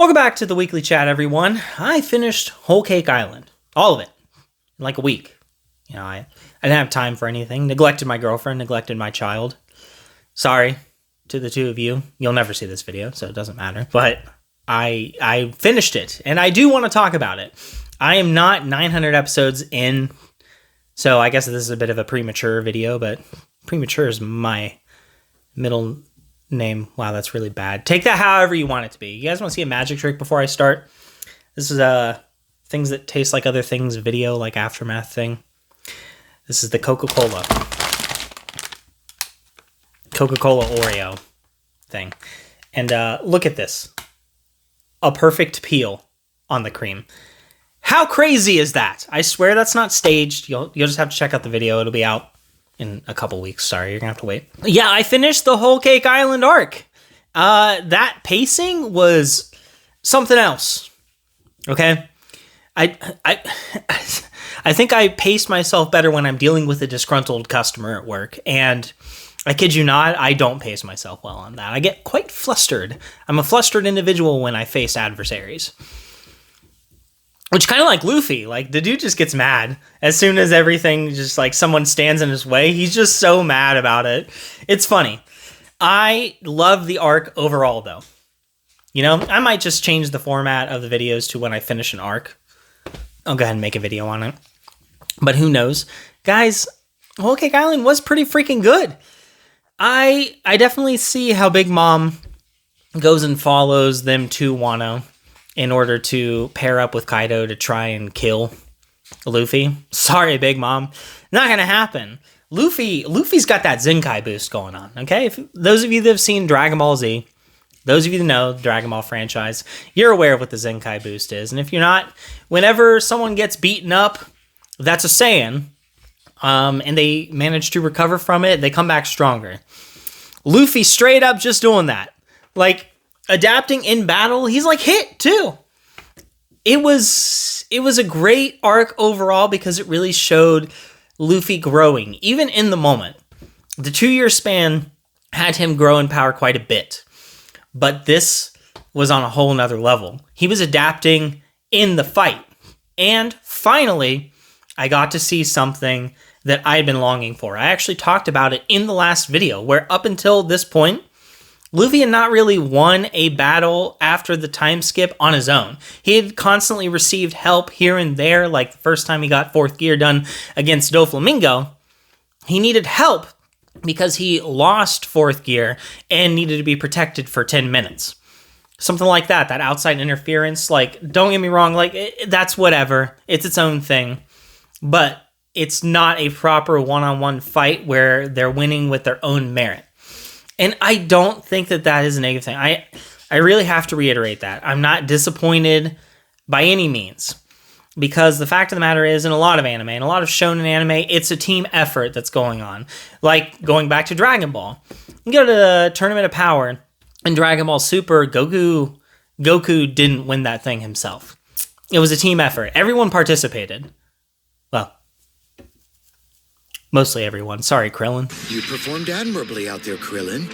Welcome back to the weekly chat, everyone. I finished Whole Cake Island. All of it. In like a week. I didn't have time for anything. Neglected my girlfriend, neglected my child. Sorry to the two of you. You'll never see this video, so it doesn't matter. But I finished it, and I do want to talk about it. I am not 900 episodes in, so I guess this is a bit of a premature video, but premature is my middle name. Wow, that's really bad. Take that however you want it to be. You guys want to see a magic trick before I start? This is things that taste like other things video, like Aftermath thing. This is the Coca-Cola Oreo thing. And look at this. A perfect peel on the cream. How crazy is that? I swear that's not staged. You'll just have to check out the video. It'll be out in a couple weeks. Sorry, you're gonna have to wait. Yeah, I finished the Whole Cake Island arc. That pacing was something else. Okay? I think I pace myself better when I'm dealing with a disgruntled customer at work. And I kid you not, I don't pace myself well on that. I get quite flustered. I'm a flustered individual when I face adversaries. Which kind of like Luffy, like the dude just gets mad as soon as everything just like someone stands in his way. He's just so mad about it. It's funny. I love the arc overall though. I might just change the format of the videos to when I finish an arc. I'll go ahead and make a video on it. But who knows? Guys, Whole Cake Island was pretty freaking good. I definitely see how Big Mom goes and follows them to Wano in order to pair up with Kaido to try and kill Luffy. Sorry, Big Mom. Not gonna happen. Luffy's got that Zenkai boost going on, okay? If those of you that have seen Dragon Ball Z, those of you that know the Dragon Ball franchise, you're aware of what the Zenkai boost is. And if you're not, whenever someone gets beaten up, that's a Saiyan, and they manage to recover from it, they come back stronger. Luffy straight up just doing that. Like, adapting in battle, he's like hit too. It was a great arc overall because it really showed Luffy growing, even in the moment. The 2-year span had him grow in power quite a bit, but this was on a whole nother level. He was adapting in the fight, and finally, I got to see something that I had been longing for. I actually talked about it in the last video, where up until this point, Luffy had not really won a battle after the time skip on his own. He had constantly received help here and there, like the first time he got 4th gear done against Doflamingo. He needed help because he lost 4th gear and needed to be protected for 10 minutes. Something like that outside interference, like, don't get me wrong, like, that's whatever. It's its own thing. But it's not a proper one-on-one fight where they're winning with their own merit. And I don't think that is a negative thing. I really have to reiterate that. I'm not disappointed by any means. Because the fact of the matter is, in a lot of anime, and a lot of shonen anime, it's a team effort that's going on. Like, going back to Dragon Ball. You go to the Tournament of Power, in Dragon Ball Super, Goku didn't win that thing himself. It was a team effort. Everyone participated. Well, mostly everyone. Sorry, Krillin. You performed admirably out there, Krillin.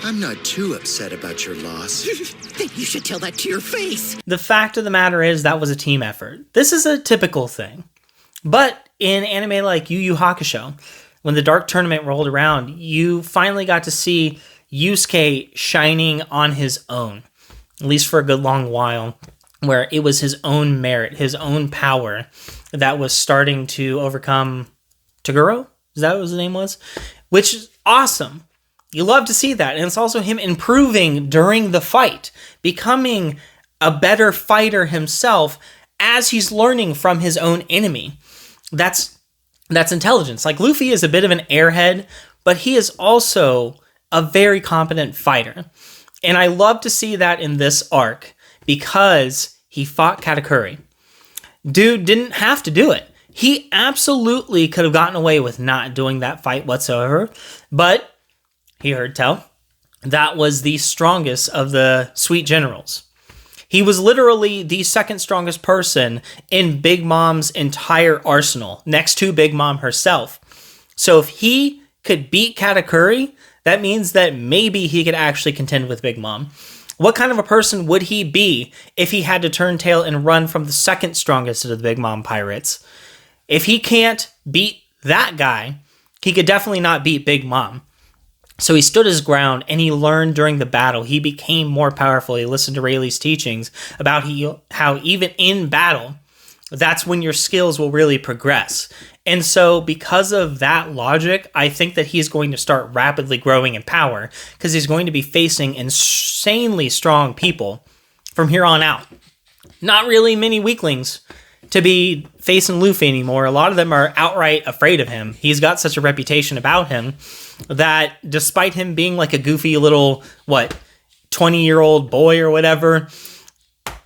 I'm not too upset about your loss. Think you should tell that to your face. The fact of the matter is that was a team effort. This is a typical thing. But in anime like Yu Yu Hakusho, when the Dark Tournament rolled around, you finally got to see Yusuke shining on his own. At least for a good long while. Where it was his own merit, his own power that was starting to overcome Toguro? Is that what his name was? Which is awesome. You love to see that. And it's also him improving during the fight. Becoming a better fighter himself as he's learning from his own enemy. That's intelligence. Like, Luffy is a bit of an airhead, but he is also a very competent fighter. And I love to see that in this arc because he fought Katakuri. Dude didn't have to do it. He absolutely could have gotten away with not doing that fight whatsoever, but he heard tell. That was the strongest of the Sweet Generals. He was literally the second strongest person in Big Mom's entire arsenal, next to Big Mom herself. So if he could beat Katakuri, that means that maybe he could actually contend with Big Mom. What kind of a person would he be if he had to turn tail and run from the second strongest of the Big Mom pirates? If he can't beat that guy, he could definitely not beat Big Mom. So he stood his ground and he learned during the battle. He became more powerful. He listened to Rayleigh's teachings about how even in battle, that's when your skills will really progress. And so because of that logic, I think that he's going to start rapidly growing in power because he's going to be facing insanely strong people from here on out. Not really many weaklings to be facing Luffy anymore. A lot of them are outright afraid of him. He's got such a reputation about him that despite him being like a goofy little, 20-year-old boy or whatever,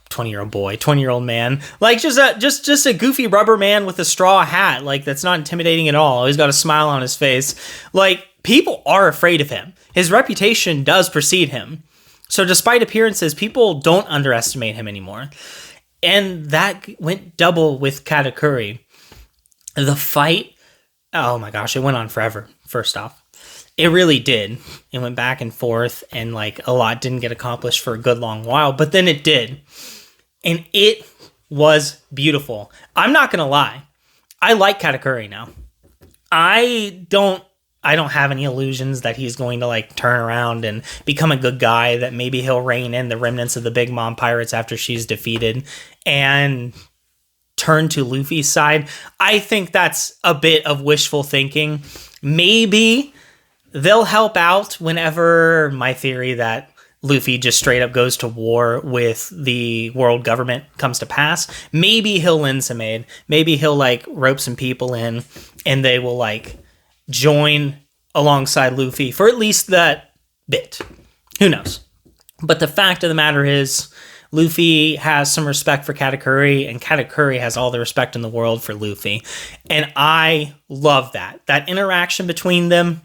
20-year-old boy, 20-year-old man, like just a goofy rubber man with a straw hat, like that's not intimidating at all. He's got a smile on his face. Like, people are afraid of him. His reputation does precede him. So despite appearances, people don't underestimate him anymore. And that went double with Katakuri. The fight, oh my gosh, it went on forever, first off. It really did. It went back and forth, and like a lot didn't get accomplished for a good long while, but then it did. And it was beautiful. I'm not gonna lie. I like Katakuri now. I don't have any illusions that he's going to like turn around and become a good guy, that maybe he'll rein in the remnants of the Big Mom pirates after she's defeated and turn to Luffy's side. I think that's a bit of wishful thinking. Maybe they'll help out whenever my theory that Luffy just straight up goes to war with the world government comes to pass. Maybe he'll lend some aid. Maybe he'll like rope some people in and they will like join alongside Luffy for at least that bit. Who knows? But the fact of the matter is, Luffy has some respect for Katakuri, and Katakuri has all the respect in the world for Luffy. And I love that. That interaction between them,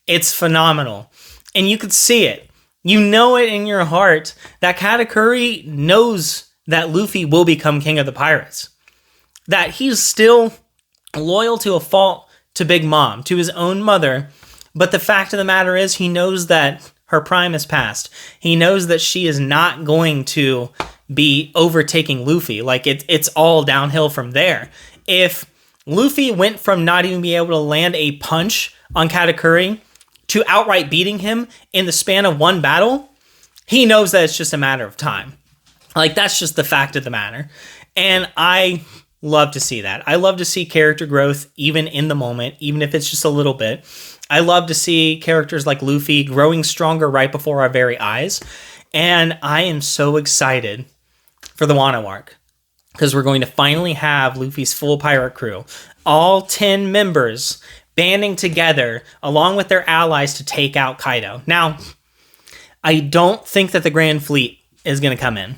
it's phenomenal. And you could see it. You know it in your heart that Katakuri knows that Luffy will become king of the pirates. That he's still loyal to a fault to Big Mom, to his own mother. But the fact of the matter is, he knows that her prime is past. He knows that she is not going to be overtaking Luffy. Like, it's all downhill from there. If Luffy went from not even being able to land a punch on Katakuri to outright beating him in the span of one battle, he knows that it's just a matter of time. Like, that's just the fact of the matter. And I love to see that. I love to see character growth even in the moment, even if it's just a little bit. I love to see characters like Luffy growing stronger right before our very eyes. And I am so excited for the Wano arc, because we're going to finally have Luffy's full pirate crew. All 10 members banding together along with their allies to take out Kaido. Now, I don't think that the Grand Fleet is going to come in.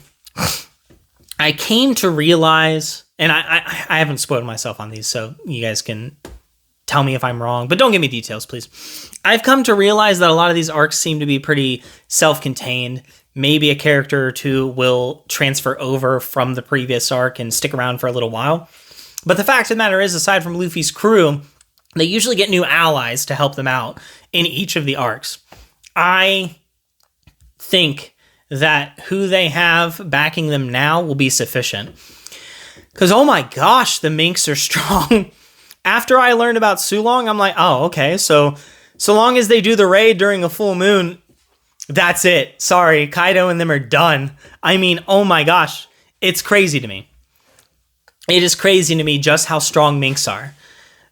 I came to realize, and I haven't spoiled myself on these, so you guys can tell me if I'm wrong, but don't give me details, please. I've come to realize that a lot of these arcs seem to be pretty self-contained. Maybe a character or two will transfer over from the previous arc and stick around for a little while. But the fact of the matter is, aside from Luffy's crew, they usually get new allies to help them out in each of the arcs. I think that who they have backing them now will be sufficient. Because, oh my gosh, the Minks are strong. After I learned about Sulong, I'm like, oh, okay, so long as they do the raid during a full moon, that's it. Sorry, Kaido and them are done. I mean, oh my gosh, it's crazy to me. It is crazy to me just how strong Minks are.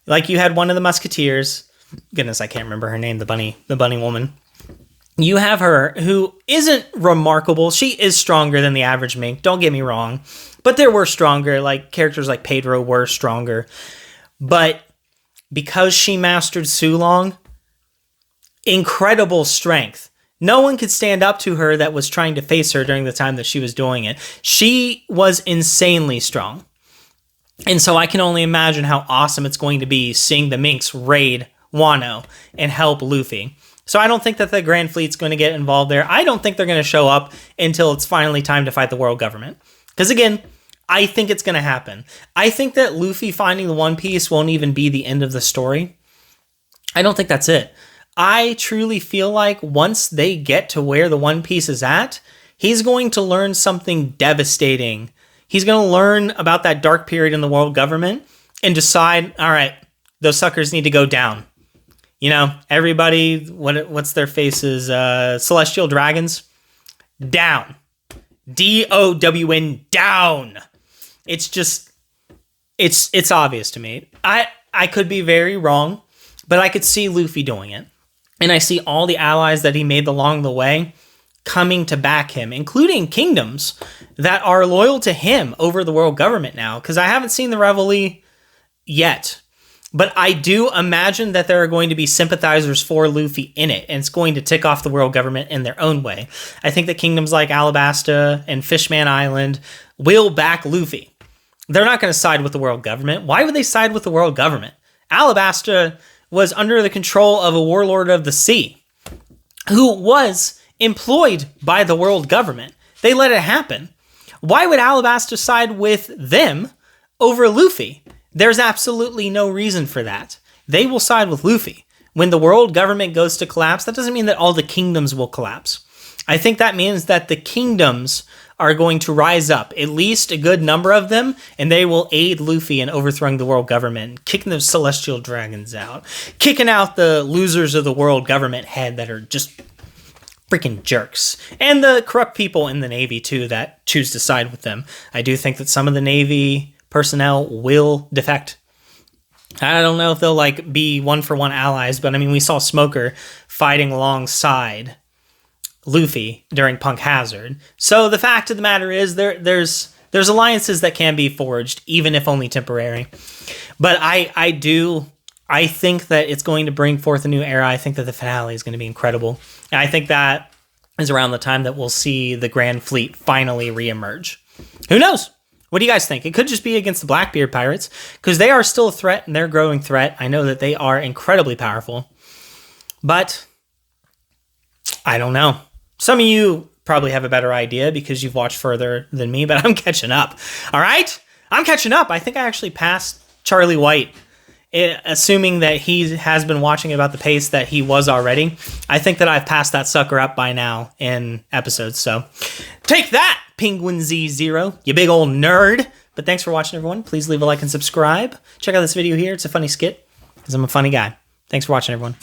Like, you had one of the Musketeers. Goodness, I can't remember her name, the bunny woman. You have her, who isn't remarkable. She is stronger than the average Mink, don't get me wrong. But there were stronger, like characters like Pedro were stronger. But because she mastered Sulong, incredible strength. No one could stand up to her that was trying to face her during the time that she was doing it. She was insanely strong. And so I can only imagine how awesome it's going to be seeing the Minks raid Wano and help Luffy. So I don't think that the Grand Fleet's going to get involved there. I don't think they're going to show up until it's finally time to fight the world government. Because again, I think it's going to happen. I think that Luffy finding the One Piece won't even be the end of the story. I don't think that's it. I truly feel like once they get to where the One Piece is at, He's going to learn something devastating. He's going to learn about that dark period in the world government and decide, all right, those suckers need to go down. You know, everybody, what's their faces? Celestial dragons, down. DOWN, down. It's just, it's obvious to me. I could be very wrong, but I could see Luffy doing it. And I see all the allies that he made along the way coming to back him, including kingdoms that are loyal to him over the world government now, because I haven't seen the Reveille yet. But I do imagine that there are going to be sympathizers for Luffy in it, and it's going to tick off the world government in their own way. I think that kingdoms like Alabasta and Fishman Island will back Luffy. They're not going to side with the world government. Why would they side with the world government? Alabasta was under the control of a warlord of the sea who was employed by the world government. They let it happen. Why would Alabasta side with them over Luffy? There's absolutely no reason for that. They will side with Luffy. When the world government goes to collapse, that doesn't mean that all the kingdoms will collapse. I think that means that the kingdoms are going to rise up, at least a good number of them, and they will aid Luffy in overthrowing the world government, kicking the celestial dragons out, kicking out the losers of the world government head that are just freaking jerks, and the corrupt people in the Navy too that choose to side with them. I do think that some of the Navy personnel will defect. I don't know if they'll be one-for-one allies, but I mean, we saw Smoker fighting alongside Luffy during Punk Hazard. So the fact of the matter is there's alliances that can be forged, even if only temporary. But I think that it's going to bring forth a new era. I think that the finale is going to be incredible. And I think that is around the time that we'll see the Grand Fleet finally reemerge. Who knows? What do you guys think? It could just be against the Blackbeard pirates, because they are still a threat, and they're a growing threat. I know that they are incredibly powerful. But I don't know. Some of you probably have a better idea because you've watched further than me, but I'm catching up. All right? I'm catching up. I think I actually passed Charlie White, assuming that he has been watching about the pace that he was already. I think that I've passed that sucker up by now in episodes. So take that, Penguin Z0, you big old nerd. But thanks for watching, everyone. Please leave a like and subscribe. Check out this video here. It's a funny skit because I'm a funny guy. Thanks for watching, everyone.